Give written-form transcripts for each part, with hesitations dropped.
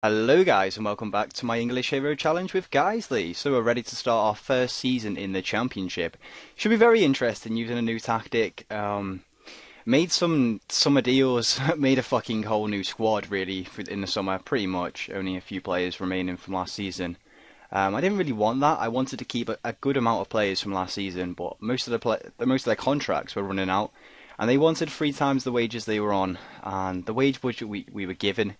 Hello guys and welcome back to my English Hero Challenge with Geisley. So we're ready to start our first season in the Championship. Should be very interesting using a new tactic. Made some summer deals, made a fucking whole new squad really in the summer, pretty much. Only a few players remaining from last season. I didn't really want that. I wanted to keep a good amount of players from last season, but most of their contracts were running out, and they wanted 3 times the wages they were on, and the wage budget we were given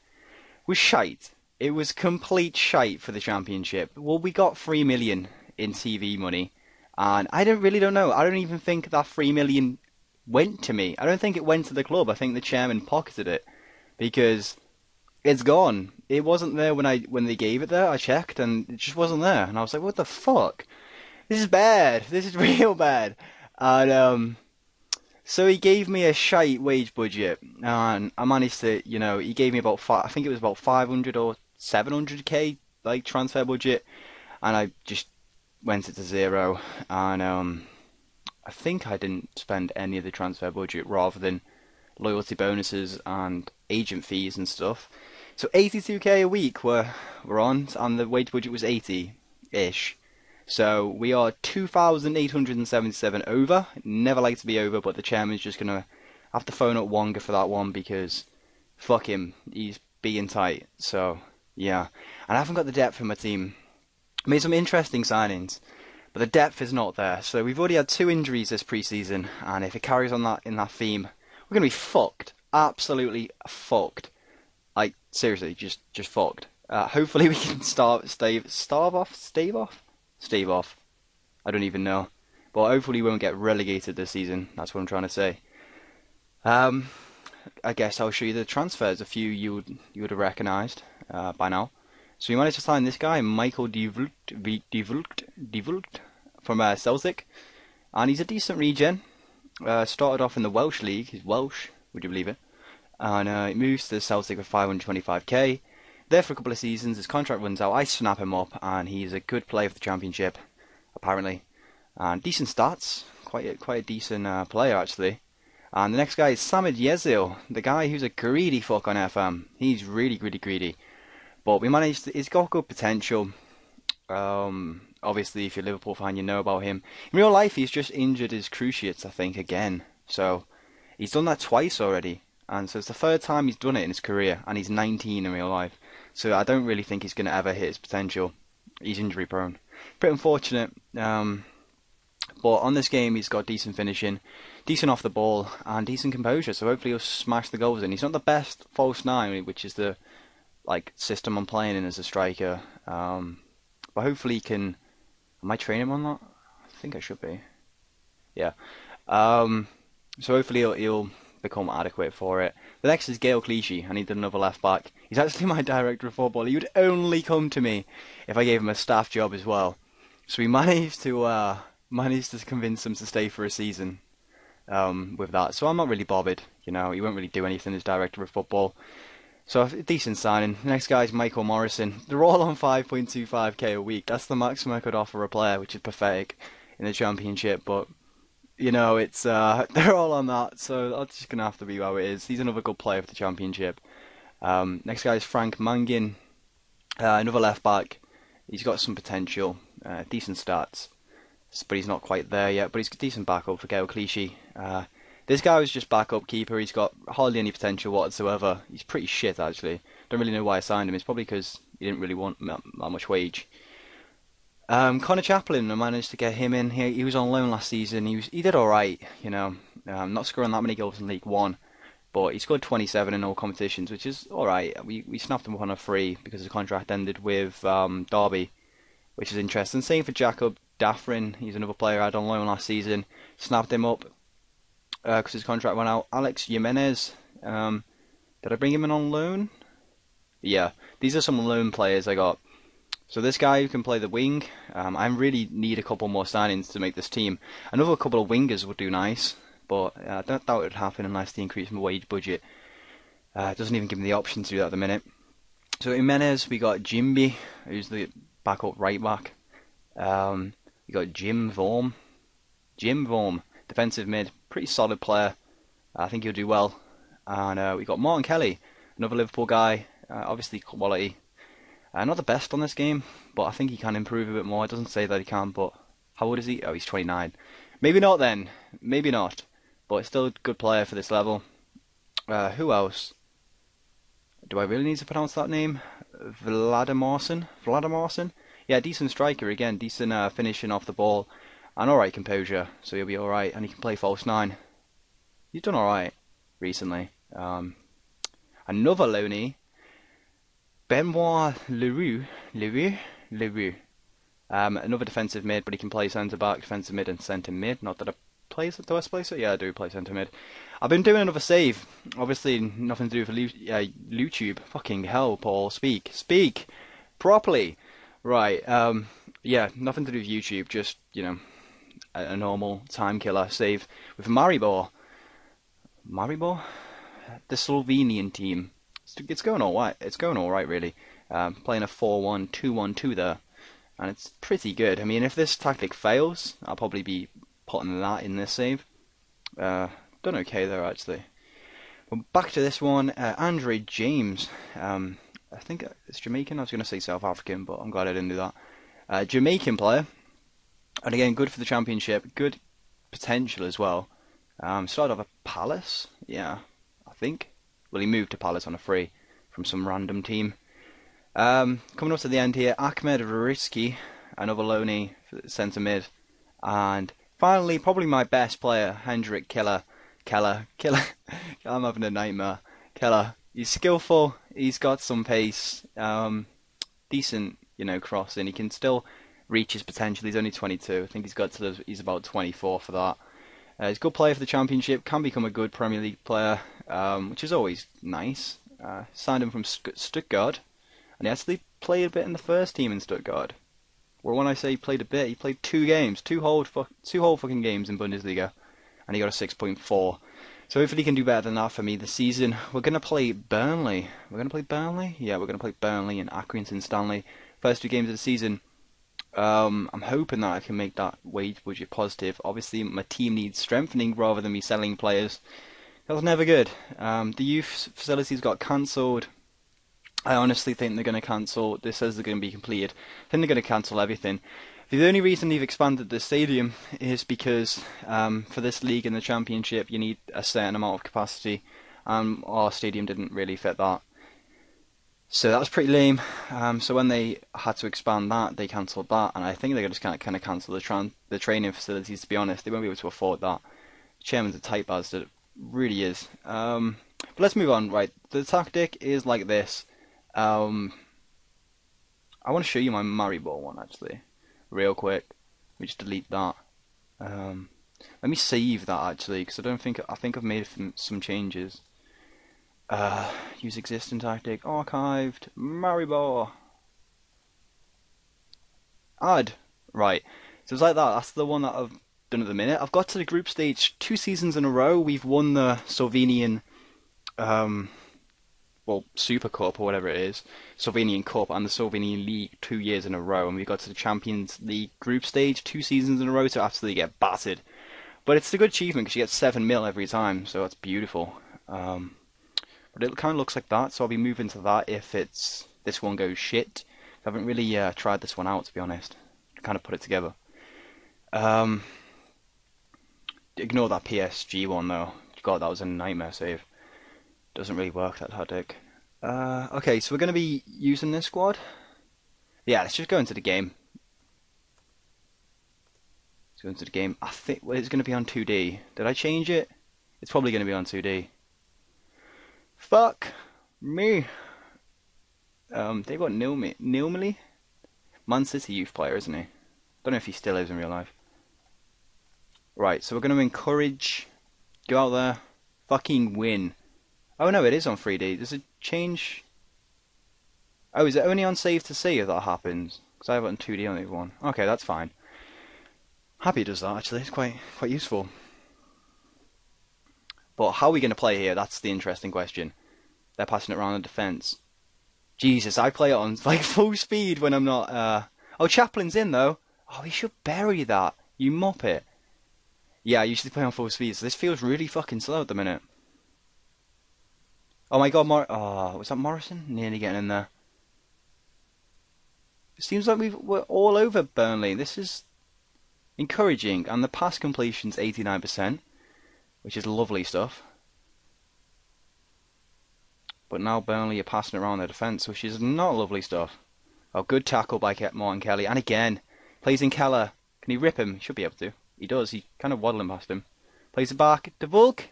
was shite. It was complete shite for the Championship. Well, we got 3 million in TV money, and don't know. I don't even think that 3 million went to me. I don't think it went to the club. I think the chairman pocketed it because it's gone. It wasn't there when they gave it there. I checked and it just wasn't there, and I was like, what the fuck? This is bad. This is real bad. And so he gave me a shite wage budget, and I managed to, he gave me I think it was about 500 or 700k like transfer budget, and I just went it to zero, and I think I didn't spend any of the transfer budget rather than loyalty bonuses and agent fees and stuff. So 82k a week we're on, and the wage budget was 80-ish. So we are 2,877 over. Never like to be over, but the chairman's just gonna have to phone up Wonga for that one because fuck him, he's being tight. So yeah, and I haven't got the depth in my team. I made some interesting signings, but the depth is not there. So we've already had 2 injuries this pre-season, and if it carries on that in that theme, we're gonna be fucked. Absolutely fucked. Like seriously, just fucked. Hopefully we can stave off. I don't even know. But hopefully we won't get relegated this season. That's what I'm trying to say. I guess I'll show you the transfers. A few you would have recognised by now. So we managed to sign this guy, Michael De Vulkt from Celtic. And he's a decent regen. Started off in the Welsh League. He's Welsh, would you believe it? And he moves to Celtic with 525k. There for a couple of seasons, his contract runs out, I snap him up, and he's a good player for the Championship, apparently. And decent stats, quite a decent player, actually. And the next guy is Samid Yezil, the guy who's a greedy fuck on FM. He's really greedy. But we managed he's got good potential. Obviously, if you're a Liverpool fan, you know about him. In real life, he's just injured his cruciates, I think, again. So, he's done that twice already. And so it's the 3rd time he's done it in his career, and he's 19 in real life. So I don't really think he's going to ever hit his potential. He's injury prone. Pretty unfortunate. But on this game, he's got decent finishing, decent off the ball, and decent composure. So hopefully he'll smash the goals in. He's not the best false nine, which is the system I'm playing in as a striker. But hopefully he can. Am I training him on that? I think I should be. Yeah. So hopefully he'll become adequate for it. The next is Gael Clichy. I need another left back. He's actually my director of football. He would only come to me if I gave him a staff job as well. So we managed to convince him to stay for a season with that. So I'm not really bothered. He won't really do anything as director of football. So a decent signing. The next guy is Michael Morrison. They're all on 5.25k a week. That's the maximum I could offer a player, which is pathetic in the Championship, but it's they're all on that, so that's just gonna have to be how it is. He's another good player for the Championship. Next guy is Frank Mangin, another left back. He's got some potential, decent stats, but he's not quite there yet. But he's a decent backup for Gael Clichy. This guy was just backup keeper. He's got hardly any potential whatsoever. He's pretty shit actually. Don't really know why I signed him. It's probably because he didn't really want that much wage. Connor Chaplin, I managed to get him in. He was on loan last season. He did all right, not scoring that many goals in League One, but he scored 27 in all competitions, which is all right. We snapped him up on a free because his contract ended with Derby, which is interesting. Same for Jacob Daffrin. He's another player I had on loan last season. Snapped him up because his contract went out. Alex Jimenez, did I bring him in on loan? Yeah, these are some loan players I got. So this guy who can play the wing, I really need a couple more signings to make this team. Another couple of wingers would do nice, but I don't doubt it would happen unless they increase my wage budget. It doesn't even give me the option to do that at the minute. So in Jimenez, we got Jimby, who's the backup right back. We got Jim Vorm, defensive mid, pretty solid player. I think he'll do well. And we got Martin Kelly, another Liverpool guy, obviously quality. Not the best on this game, but I think he can improve a bit more. It doesn't say that he can, but how old is he? Oh, he's 29. Maybe not then. Maybe not. But still a good player for this level. Who else? Do I really need to pronounce that name? Vladimirson? Vladimirson? Yeah, decent striker again. Decent finishing off the ball. And alright composure, so he'll be alright. And he can play false 9. He's done alright recently. Another loanee. Benoit Leroux. Another defensive mid, but he can play centre back, defensive mid, and centre mid. Not that I play. Do I play so? Yeah, I do play centre mid. I've been doing another save. Obviously, nothing to do with YouTube. Fucking hell, Paul. Speak properly. Right. Yeah, nothing to do with YouTube. Just a normal time killer save with Maribor. Maribor, the Slovenian team. It's going all right. It's going all right, really. Playing a 4-1, 2-1-2 there. And it's pretty good. I mean, if this tactic fails, I'll probably be putting that in this save. Done okay there, actually. But back to this one. Andre James. I think it's Jamaican. I was going to say South African, but I'm glad I didn't do that. Jamaican player. And again, good for the championship. Good potential as well. Started off at Palace. Yeah, I think. Well, he moved to Palace on a free from some random team. Coming up to the end here, Ahmed Rizki, another loanee for centre mid, and finally, probably my best player, Hendrik Keller. I'm having a nightmare. Keller. He's skillful. He's got some pace. Decent, crossing. He can still reach his potential. He's only 22. I think he's about 24 for that. He's a good player for the championship. Can become a good Premier League player, which is always nice. Signed him from Stuttgart. And he actually played a bit in the first team in Stuttgart. Well, when I say he played a bit, he played 2 games, two whole fucking games in Bundesliga, and he got a 6.4. So hopefully he can do better than that for me this season. We're gonna play Burnley. Yeah, we're gonna play Burnley and Accrington Stanley. First 2 games of the season. I'm hoping that I can make that wage budget positive. Obviously, my team needs strengthening rather than me selling players. That was never good. The youth facilities got cancelled. I honestly think they're going to cancel. This says they're going to be completed. I think they're going to cancel everything. The only reason they've expanded the stadium is because for this league and the championship you need a certain amount of capacity. Our stadium didn't really fit that. So that was pretty lame. So when they had to expand that, they cancelled that. And I think they're just kind of cancel the training facilities, to be honest. They won't be able to afford that. The chairman's a tight bastard. It really is. But let's move on. Right, the tactic is like this. I want to show you my Maribor one actually, real quick. Let me just delete that. Let me save that actually, because I think I've made some changes. Use existing tactic, archived, Maribor. Add. Right. So it's like that. That's the one that I've done at the minute. I've got to the group stage 2 seasons in a row. We've won the Slovenian Super Cup or whatever it is, Slovenian Cup and the Slovenian League 2 years in a row, and we got to the Champions League group stage 2 seasons in a row to absolutely get battered. But it's a good achievement because you get 7 mil every time, so that's beautiful. But it kind of looks like that, so I'll be moving to that if this one goes shit. I haven't really tried this one out, to be honest. To kind of put it together. Ignore that PSG one though. God, that was a nightmare save. Doesn't really work, that tactic. Okay, so we're going to be using this squad. Yeah, let's just go into the game. Let's go into the game. I think it's going to be on 2D. Did I change it? It's probably going to be on 2D. Fuck me. They've got Nilmeli. Man City youth player, isn't he? Don't know if he still is in real life. Right, so we're going to encourage. Go out there. Fucking win. Oh no, it is on 3D. Does it change? Oh, is it only on save to see if that happens? Because I have it on 2D on the other one. Okay, that's fine. Happy it does that actually. It's quite useful. But how are we going to play here? That's the interesting question. They're passing it around the defence. Jesus, I play it on like full speed when I'm not. Oh, Chaplin's in though. Oh, he should bury that. You muppet. Yeah, I usually play on full speed, so this feels really fucking slow at the minute. Oh my god, was that Morrison? Nearly getting in there. It seems like we're all over Burnley. This is encouraging, and the pass completion's 89%, which is lovely stuff. But now Burnley are passing around their defence, which is not lovely stuff. Oh, good tackle by Martin Kelly, and again, plays in Keller. Can he rip him? He should be able to. He does. He kind of waddling past him. Plays it back. De Volk.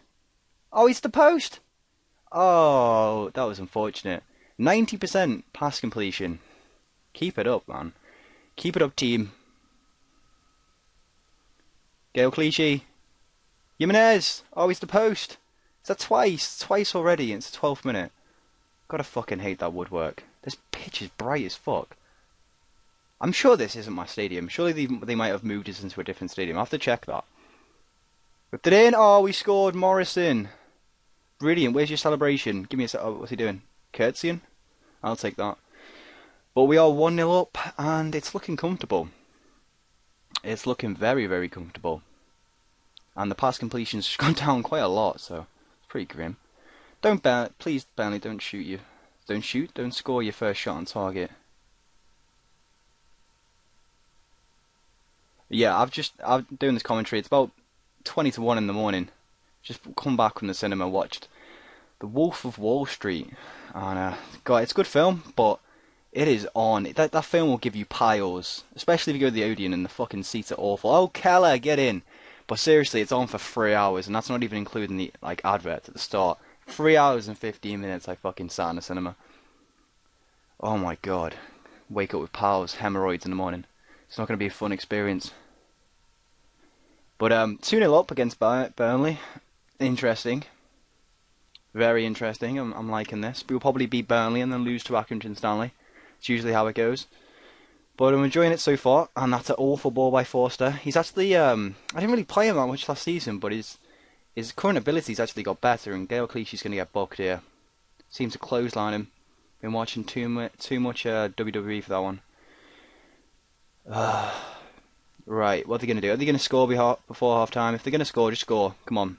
Oh, he's the post. Oh, that was unfortunate. 90% pass completion. Keep it up, man. Keep it up, team. Gael Clichy. Jimenez. Oh, he's the post. Is that twice? Twice already. It's the 12th minute. Gotta fucking hate that woodwork. This pitch is bright as fuck. I'm sure this isn't my stadium. Surely they might have moved us into a different stadium. I'll have to check that. Whipped it in. Oh, we scored. Morrison. Brilliant. Where's your celebration? Give me a... Oh, what's he doing? Curtsying? I'll take that. But we are 1-0 up, and it's looking comfortable. It's looking very, very comfortable. And the pass completion's gone down quite a lot, so it's pretty grim. Please, Burnley, don't shoot you. Don't score your first shot on target. Yeah, I'm doing this commentary. It's about 20 to 1 in the morning. Just come back from the cinema, watched The Wolf of Wall Street. And, God, it's a good film, but it is on. That film will give you piles, especially if you go to the Odeon and the fucking seats are awful. Oh, Keller, get in. But seriously, it's on for 3 hours, and that's not even including the advert at the start. 3 hours and 15 minutes I fucking sat in the cinema. Oh my god. Wake up with piles, hemorrhoids in the morning. It's not going to be a fun experience. But 2-0 up against Burnley. Interesting. Very interesting. I'm liking this. We'll probably beat Burnley and then lose to Accrington Stanley. It's usually how it goes. But I'm enjoying it so far. And that's an awful ball by Forster. He's actually... I didn't really play him that much last season, but his current ability's actually got better. And Gael Clichy's going to get booked here. Seems to clothesline him. Been watching too much WWE for that one. Right, what are they going to do? Are they going to score before half time? If they're going to score, just score. Come on.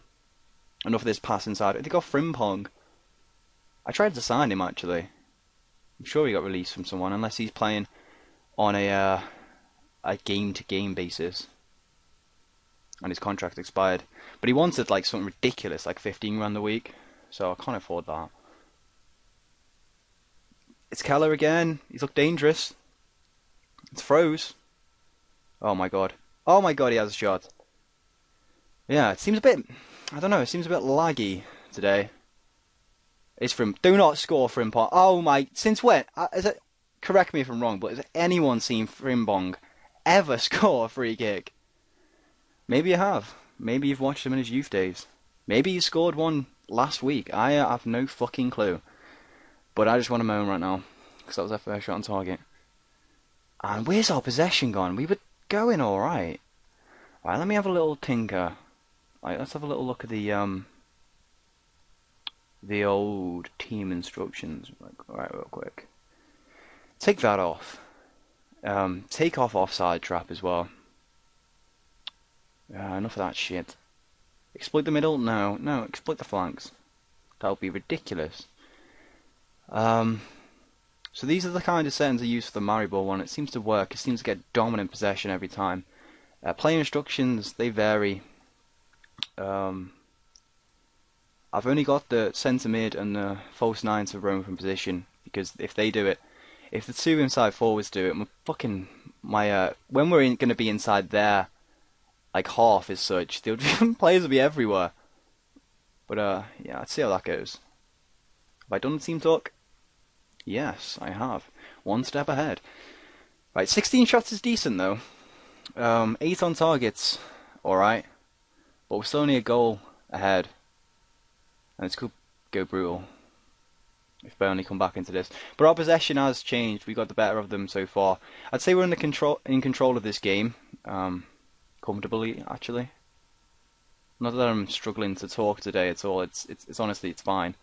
Enough of this pass inside. They got Frimpong. I tried to sign him, actually. I'm sure he got released from someone, unless he's playing on a game-to-game basis. And his contract expired. But he wanted like something ridiculous, like 15 grand a week. So I can't afford that. It's Keller again. He's looked dangerous. It's froze. Oh my god. Oh my god, he has a shot. Yeah, it seems a bit... I don't know, it seems a bit laggy today. It's from... Do not score, Frimpong. Oh my... Since when? Correct me if I'm wrong, but has anyone seen Frimpong ever score a free kick? Maybe you have. Maybe you've watched him in his youth days. Maybe he scored one last week. I have no fucking clue. But I just want to moan right now, because that was our first shot on target. And where's our possession gone? We were going alright. Right, let me have a little tinker. Right, let's have a little look at the old team instructions. Right, real quick. Take that off. Take off offside trap as well. Enough of that shit. Exploit the middle? No, exploit the flanks. That would be ridiculous. So these are the kind of settings I use for the Maribor one. It seems to work. It seems to get dominant possession every time. Play instructions, they vary. I've only got the centre mid and the false 9 to roam from position, because if they do it, if the two inside forwards do it, when we're going to be inside there, like half as such, the players will be everywhere. But yeah, let's see how that goes. Have I done the team talk? Yes, I have. One step ahead. Right, 16 shots is decent though. 8 on targets, alright. But we're still only a goal ahead. And it's could go brutal if Burnley come back into this. But our possession has changed. We got the better of them so far. I'd say we're in control of this game. Comfortably, actually. Not that I'm struggling to talk today at all. It's honestly, it's fine.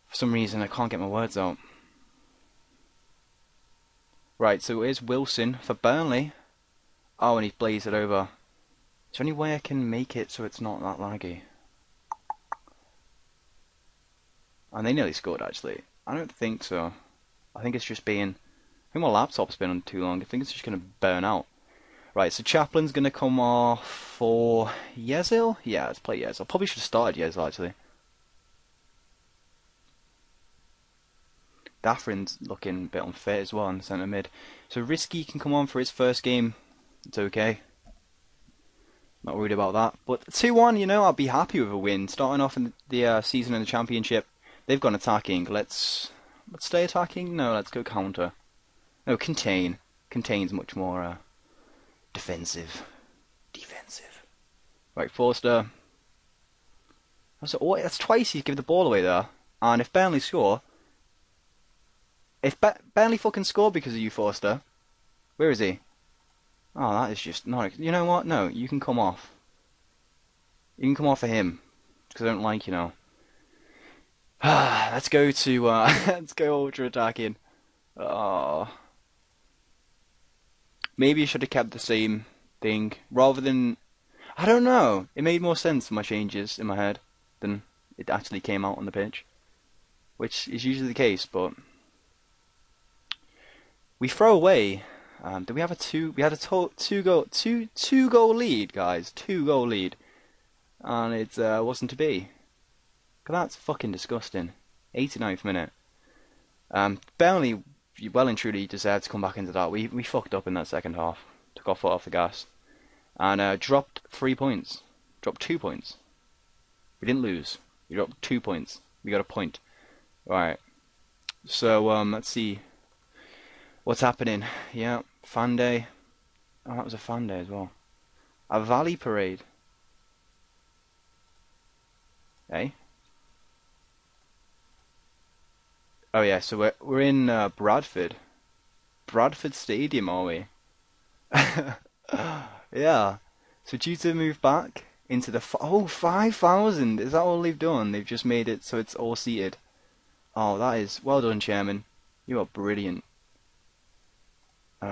For some reason, I can't get my words out. Right, so here's Wilson for Burnley. Oh, and he's blazed it over. Is there any way I can make it so it's not that laggy? And they nearly scored, actually. I don't think so. I think it's just being think my laptop's been on too long. I think it's just going to burn out. Right, so Chaplin's going to come off for Yezil? Yeah, let's play Yezil. Probably should have started Yezil, actually. Daffrin's looking a bit unfit as well in the centre mid. So Risky can come on for his first game. It's okay. Not worried about that. But 2-1, you know, I'll be happy with a win. Starting off in the season in the Championship, they've gone attacking. Let's stay attacking? No, let's go counter. No, contain. Contain's much more defensive. Defensive. Right, Forster. That's twice he's given the ball away there. And if Burnley score... If Burnley fucking score because of you, Forster. Where is he? Oh, that is just not... You know what? No, you can come off. You can come off for him. Because I don't like, you know. Let's go to... let's go ultra attacking. Oh. Maybe you should have kept the same thing. Rather than... I don't know. It made more sense for my changes in my head than it actually came out on the pitch. Which is usually the case, but... We throw away. Did we have a two? We had a two goal lead, guys. 2-goal lead, and it wasn't to be. That's fucking disgusting. 89th minute. Burnley well and truly deserved to come back into that. We fucked up in that second half. Took our foot off the gas, and dropped 3 points. Dropped 2 points. We didn't lose. We dropped 2 points. We got a point. Right. So let's see. What's happening? Yeah, fan day. Oh, that was a fan day as well. A Valley Parade. Eh? Oh yeah, so we're in Bradford. Bradford Stadium, are we? Yeah. So due to move back into the 5,000. Is that all they've done? They've just made it so it's all seated. Oh, that is well done, Chairman. You are brilliant.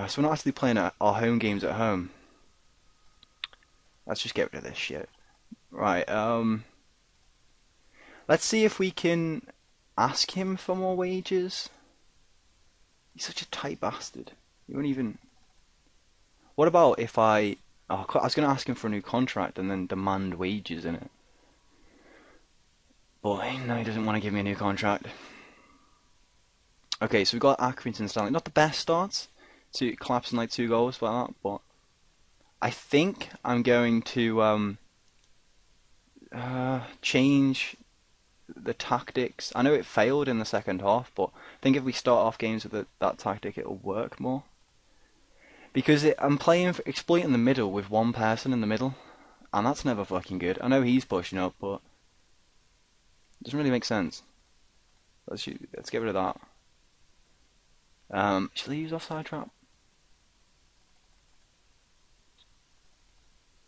So we're not actually playing our home games at home. Let's just get rid of this shit. Right, let's see if we can ask him for more wages. He's such a tight bastard. You won't even... What about if I was going to ask him for a new contract and then demand wages in it. But no, he doesn't want to give me a new contract. Okay, so we've got Accrington Stanley. Not the best starts. Collapsing like 2 goals like that, but I think I'm going to change the tactics. I know it failed in the second half, but I think if we start off games with that tactic, it'll work more. Because I'm exploiting the middle with one person in the middle, and that's never fucking good. I know he's pushing up, but it doesn't really make sense. Let's get rid of that. Should I use offside trap?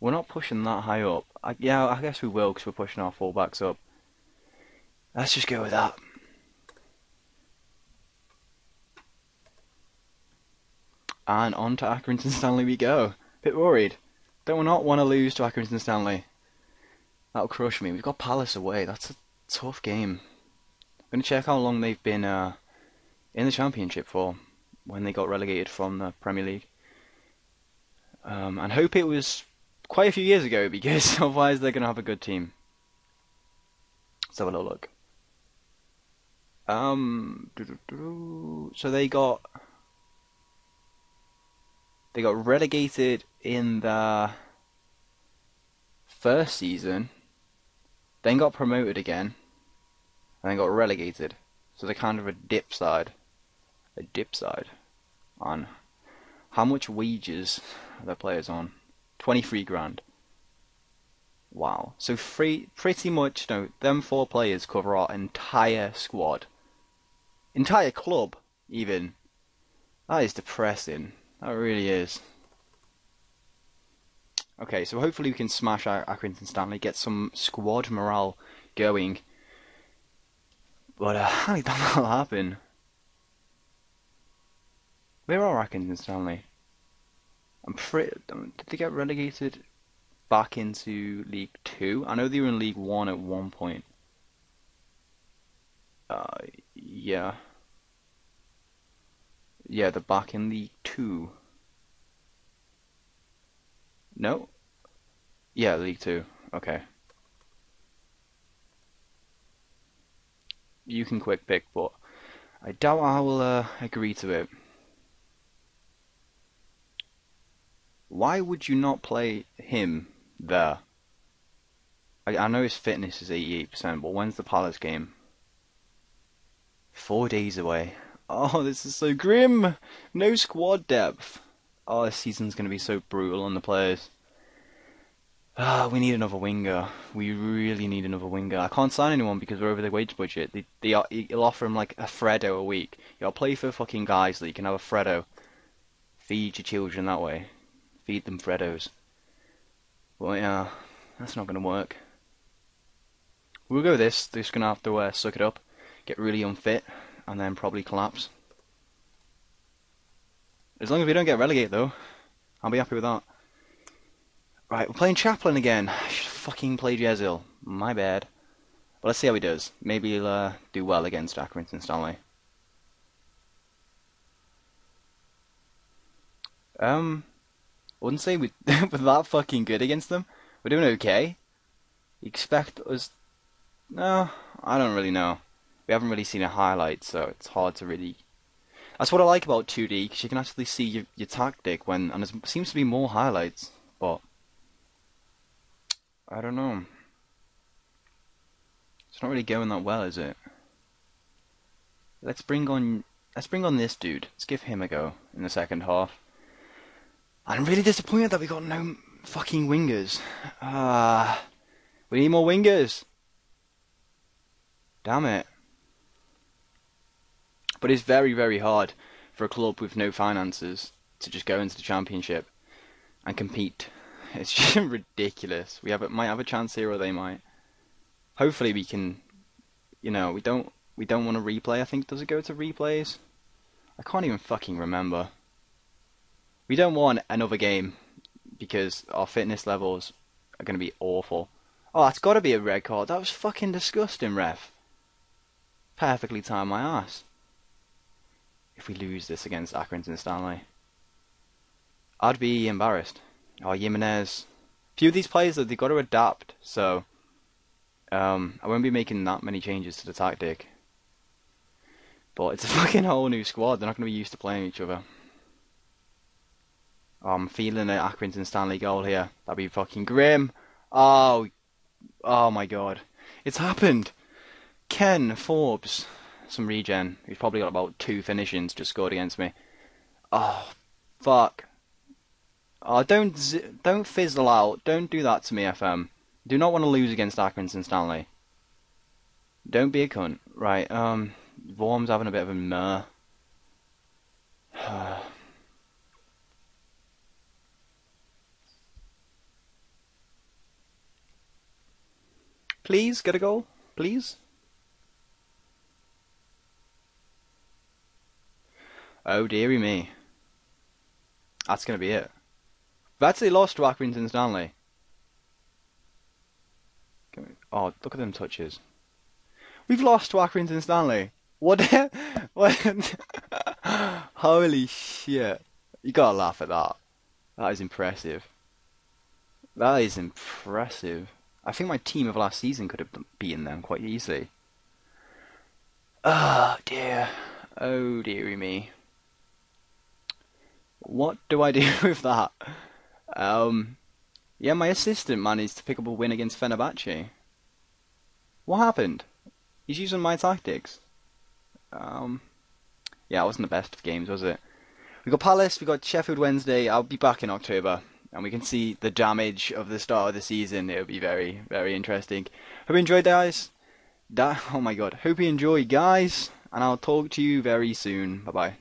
We're not pushing that high up. Yeah, I guess we will because we're pushing our fullbacks up. Let's just go with that. And on to Accrington Stanley we go. Bit worried. Don't not want to lose to Accrington Stanley. That'll crush me. We've got Palace away. That's a tough game. I'm going to check how long they've been in the Championship for when they got relegated from the Premier League. And hope it was quite a few years ago, because otherwise they're going to have a good team. Let's have a little look. So they got relegated in the first season, then got promoted again, and then got relegated. So they're kind of a dip side. On how much wages are their players on? 23 grand. Wow. So pretty much, them 4 players cover our entire squad. Entire club, even. That is depressing. That really is. Okay, so hopefully we can smash Accrington Stanley, get some squad morale going. But how did that not happen? Where are Accrington Stanley? Did they get relegated back into League 2? I know they were in League 1 at one point. Yeah. Yeah, they're back in League Two. No? Yeah, League Two. Okay. You can quick pick, but I doubt I will agree to it. Why would you not play him there? I know his fitness is 88%, but when's the Palace game? 4 days away. Oh, this is so grim. No squad depth. Oh, this season's going to be so brutal on the players. We need another winger. We really need another winger. I can't sign anyone because we're over the wage budget. You'll offer him like a Fredo a week. You'll play for fucking guys that you can have a Fredo. Feed your children that way. Feed them Freddos. Well, yeah, that's not going to work. We'll go with this. They're just going to have to suck it up, get really unfit, and then probably collapse. As long as we don't get relegated, though, I'll be happy with that. Right, we're playing Chaplin again. I should have fucking played Jezil. My bad. But let's see how he does. Maybe he'll do well against Accrington Stanley. I wouldn't say we're that fucking good against them. We're doing okay. You expect us... No, I don't really know. We haven't really seen a highlight, so it's hard to really... That's what I like about 2D, because you can actually see your tactic when... And there seems to be more highlights, but... I don't know. It's not really going that well, is it? Let's bring on this dude. Let's give him a go in the second half. I'm really disappointed that we got no fucking wingers. We need more wingers. Damn it. But it's very, very hard for a club with no finances to just go into the Championship and compete. It's just ridiculous. Might have a chance here, or they might. Hopefully we can. We don't want to replay. I think, does it go to replays? I can't even fucking remember. We don't want another game because our fitness levels are going to be awful. Oh, that's got to be a red card. That was fucking disgusting, ref. Perfectly timed my ass. If we lose this against Accrington Stanley, I'd be embarrassed. Oh, Jimenez. A few of these players, they've got to adapt, so I won't be making that many changes to the tactic. But it's a fucking whole new squad. They're not going to be used to playing each other. Oh, I'm feeling an Accrington Stanley goal here. That'd be fucking grim. Oh my god. It's happened. Ken Forbes, some regen. He's probably got about 2 finishings just scored against me. Oh, fuck. Oh, don't fizzle out. Don't do that to me, FM. Do not want to lose against Accrington Stanley. Don't be a cunt. Right, Vorm's having a bit of a meh. Please, get a goal. Please. Oh, dearie me. That's going to be it. We've actually lost to Accrington Stanley. Oh, look at them touches. We've lost to Accrington Stanley. What? What? Holy shit. You gotta laugh at that. That is impressive. That is impressive. I think my team of last season could have beaten them quite easily. Oh dear. Oh dearie me. What do I do with that? Yeah, my assistant managed to pick up a win against Fenerbahce. What happened? He's using my tactics. Yeah, it wasn't the best of games, was it? We got Palace, we got Sheffield Wednesday. I'll be back in October, and we can see the damage of the start of the season. It'll be very, very interesting. Hope you enjoyed, guys. Oh my god. Hope you enjoy, guys, and I'll talk to you very soon. Bye-bye.